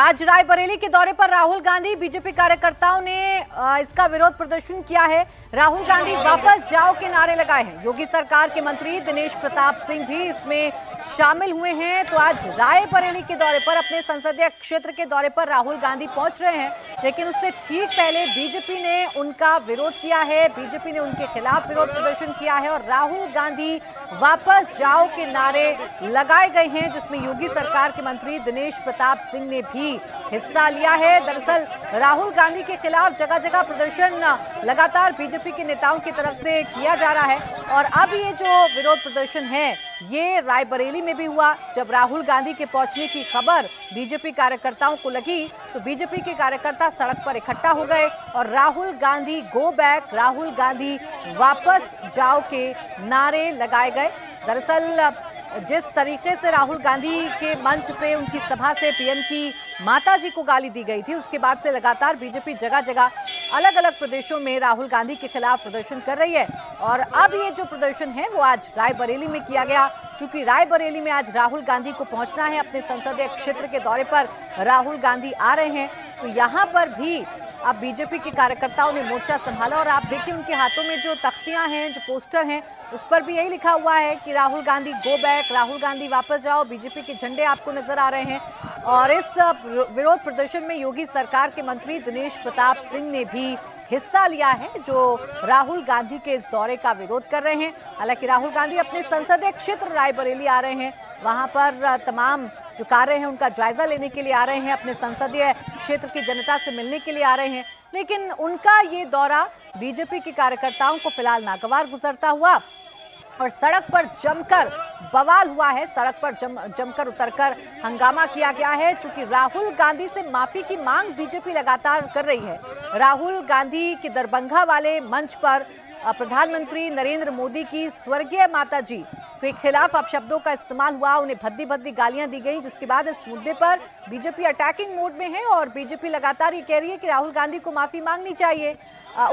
आज रायबरेली के दौरे पर राहुल गांधी, बीजेपी कार्यकर्ताओं ने इसका विरोध प्रदर्शन किया है। राहुल गांधी वापस जाओ के नारे लगाए हैं। योगी सरकार के मंत्री दिनेश प्रताप सिंह भी इसमें शामिल हुए हैं। तो आज रायबरेली के दौरे पर, अपने संसदीय क्षेत्र के दौरे पर राहुल गांधी पहुंच रहे हैं, लेकिन उससे ठीक पहले बीजेपी ने उनका विरोध किया है। बीजेपी ने उनके खिलाफ विरोध प्रदर्शन किया है और राहुल गांधी वापस जाओ के नारे लगाए गए हैं, जिसमें योगी सरकार के मंत्री दिनेश प्रताप सिंह ने भी हिस्सा लिया है। दरअसल राहुल गांधी के खिलाफ जगह जगह प्रदर्शन लगातार बीजेपी के नेताओं की तरफ से किया जा रहा है और अब ये जो विरोध प्रदर्शन है ये रायबरेली में भी हुआ। जब राहुल गांधी के पहुंचने की खबर बीजेपी कार्यकर्ताओं को लगी तो बीजेपी के कार्यकर्ता सड़क पर इकट्ठा हो गए और राहुल गांधी गो बैक, राहुल गांधी वापस जाओ के नारे लगाए गए। दरअसल जिस तरीके से राहुल गांधी के मंच से, उनकी सभा से पीएम की माताजी को गाली दी गई थी, उसके बाद से लगातार बीजेपी जगह जगह अलग अलग प्रदेशों में राहुल गांधी के खिलाफ प्रदर्शन कर रही है। और अब ये जो प्रदर्शन है वो आज रायबरेली में किया गया। चूंकि रायबरेली में आज राहुल गांधी को पहुंचना है, अपने संसदीय क्षेत्र के दौरे पर राहुल गांधी आ रहे हैं, तो यहाँ पर भी अब बीजेपी के कार्यकर्ताओं ने मोर्चा संभाला और आप देखिए उनके हाथों में जो तख्तियां हैं, जो पोस्टर हैं, उस पर भी यही लिखा हुआ है कि राहुल गांधी गो बैक, राहुल गांधी वापस जाओ। बीजेपी के झंडे आपको नजर आ रहे हैं और इस विरोध प्रदर्शन में योगी सरकार के मंत्री दिनेश प्रताप सिंह ने भी हिस्सा लिया है, जो राहुल गांधी के इस दौरे का विरोध कर रहे हैं। हालांकि राहुल गांधी अपने संसदीय क्षेत्र रायबरेली आ रहे हैं, वहां पर तमाम जो कार्य हैं उनका जायजा लेने के लिए आ रहे हैं, अपने संसदीय क्षेत्र की जनता से मिलने के लिए आ रहे हैं। लेकिन उनका ये दौरा बीजेपी के कार्यकर्ताओं को फिलहाल नागवार गुजरता हुआ और सड़क पर जमकर बवाल हुआ है। सड़क पर जमकर उतरकर हंगामा किया गया है। चूंकि राहुल गांधी से माफी की मांग बीजेपी लगातार कर रही है। राहुल गांधी के दरभंगा वाले मंच पर प्रधानमंत्री नरेंद्र मोदी की स्वर्गीय माताजी के खिलाफ अपशब्दों का इस्तेमाल हुआ, उन्हें भद्दी भद्दी गालियां दी गई, जिसके बाद इस मुद्दे पर बीजेपी अटैकिंग मोड में है और बीजेपी लगातार ये कह रही है कि राहुल गांधी को माफी मांगनी चाहिए।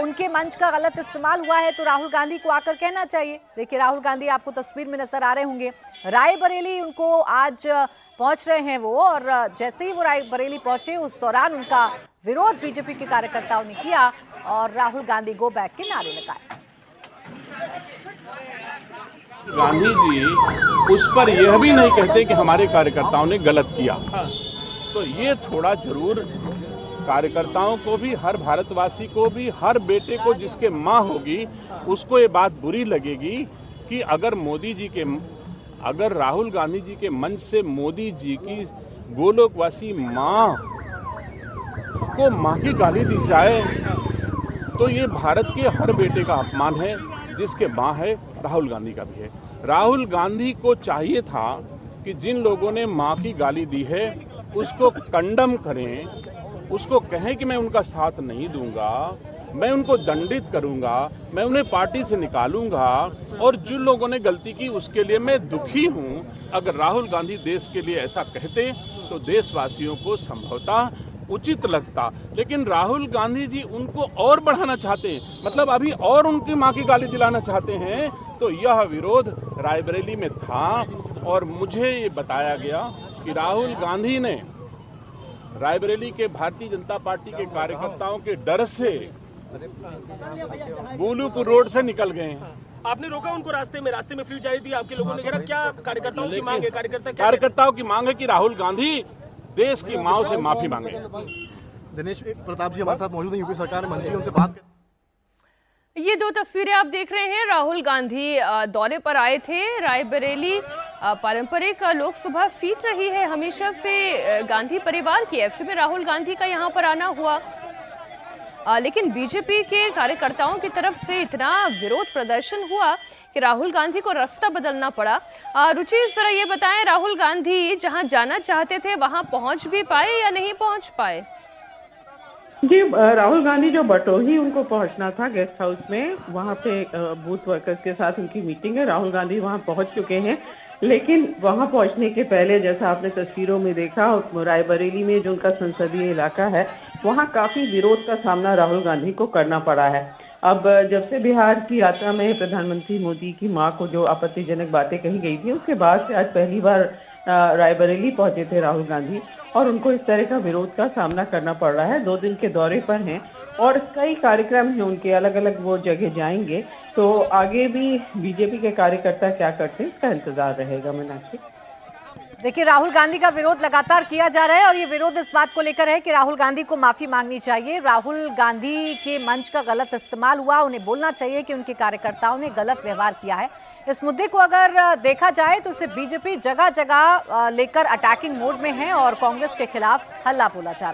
उनके मंच का गलत इस्तेमाल हुआ है तो राहुल गांधी को आकर कहना चाहिए। देखिए राहुल गांधी आपको तस्वीर में नजर आ रहे होंगे, रायबरेली उनको आज पहुंच रहे हैं वो, और जैसे ही वो रायबरेली पहुंचे उस दौरान उनका विरोध बीजेपी के कार्यकर्ताओं ने किया और राहुल गांधी गो बैक के नारे लगाए। गांधी जी उस पर यह भी नहीं कहते कि हमारे कार्यकर्ताओं ने गलत किया, तो ये थोड़ा जरूर कार्यकर्ताओं को भी, हर भारतवासी को भी, हर बेटे को जिसके माँ होगी उसको ये बात बुरी लगेगी कि अगर राहुल गांधी जी के मंच से मोदी जी की गोलोकवासी माँ को माँ की गाली दी जाए तो ये भारत के हर बेटे का अपमान है, जिसके माँ है राहुल गांधी का भी है। राहुल गांधी को चाहिए था कि जिन लोगों ने माँ की गाली दी है उसको कंडम करें, उसको कहें कि मैं उनका साथ नहीं दूंगा, मैं उनको दंडित करूंगा, मैं उन्हें पार्टी से निकालूंगा और जिन लोगों ने गलती की उसके लिए मैं दुखी हूं। अगर राहुल गांधी देश के लिए ऐसा कहते तो देशवासियों को संभवतः उचित लगता, लेकिन राहुल गांधी जी उनको और बढ़ाना चाहते हैं, मतलब अभी और उनकी मां की गाली दिलाना चाहते हैं। तो यह विरोध रायबरेली में था और मुझे ये बताया गया कि राहुल गांधी ने रायबरेली के भारतीय जनता पार्टी के कार्यकर्ताओं के डर से गोलूपुर रोड से निकल गए हैं। आपने रोका उनको रास्ते में फ्री जारी दी, आपके लोगों ने कहा क्या कार्यकर्ताओं की मांग है? कार्यकर्ताओं की मांग है कि राहुल गांधी देश की माओ से माफी मांगे। दिनेश प्रताप जी हमारे साथ मौजूद हैं, यूपी सरकार मंत्री, उनसे बात कर। ये दो तस्वीरें आप देख रहे हैं, राहुल गांधी दौरे पर आए थे रायबरेली। पारंपरिक लोकसभा सीट रही है हमेशा से गांधी परिवार की, ऐसे में राहुल गांधी का यहाँ पर आना हुआ। लेकिन बीजेपी के कार्यकर्ताओं की तरफ से इतना विरोध प्रदर्शन हुआ कि राहुल गांधी को रास्ता बदलना पड़ा। रुचि, जरा ये बताएं, राहुल गांधी जहां जाना चाहते थे वहां पहुंच भी पाए या नहीं पहुंच पाए? जी, राहुल गांधी जो बटोही उनको पहुंचना था गेस्ट हाउस में, वहां पे बूथ वर्कर्स के साथ उनकी मीटिंग है। राहुल गांधी वहां पहुंच चुके हैं, लेकिन वहां पहुंचने के पहले जैसा आपने तस्वीरों में देखा, रायबरेली में जो उनका संसदीय इलाका है वहां काफी विरोध का सामना राहुल गांधी को करना पड़ा है। अब जब से बिहार की यात्रा में प्रधानमंत्री मोदी की मां को जो आपत्तिजनक बातें कही गई थी, उसके बाद से आज पहली बार रायबरेली पहुंचे थे राहुल गांधी और उनको इस तरह का विरोध का सामना करना पड़ रहा है। 2 दिन के दौरे पर हैं और कई कार्यक्रम हैं उनके, अलग अलग वो जगह जाएंगे। तो आगे भी बीजेपी के कार्यकर्ता क्या करते हैं इसका इंतजार रहेगा। मीनाक्षी, देखिए, राहुल गांधी का विरोध लगातार किया जा रहा है और ये विरोध इस बात को लेकर है कि राहुल गांधी को माफी मांगनी चाहिए। राहुल गांधी के मंच का गलत इस्तेमाल हुआ, उन्हें बोलना चाहिए कि उनके कार्यकर्ताओं ने गलत व्यवहार किया है। इस मुद्दे को अगर देखा जाए तो इसे बीजेपी जगह जगह लेकर अटैकिंग मोड में है और कांग्रेस के खिलाफ हल्ला बोला जा रहा है।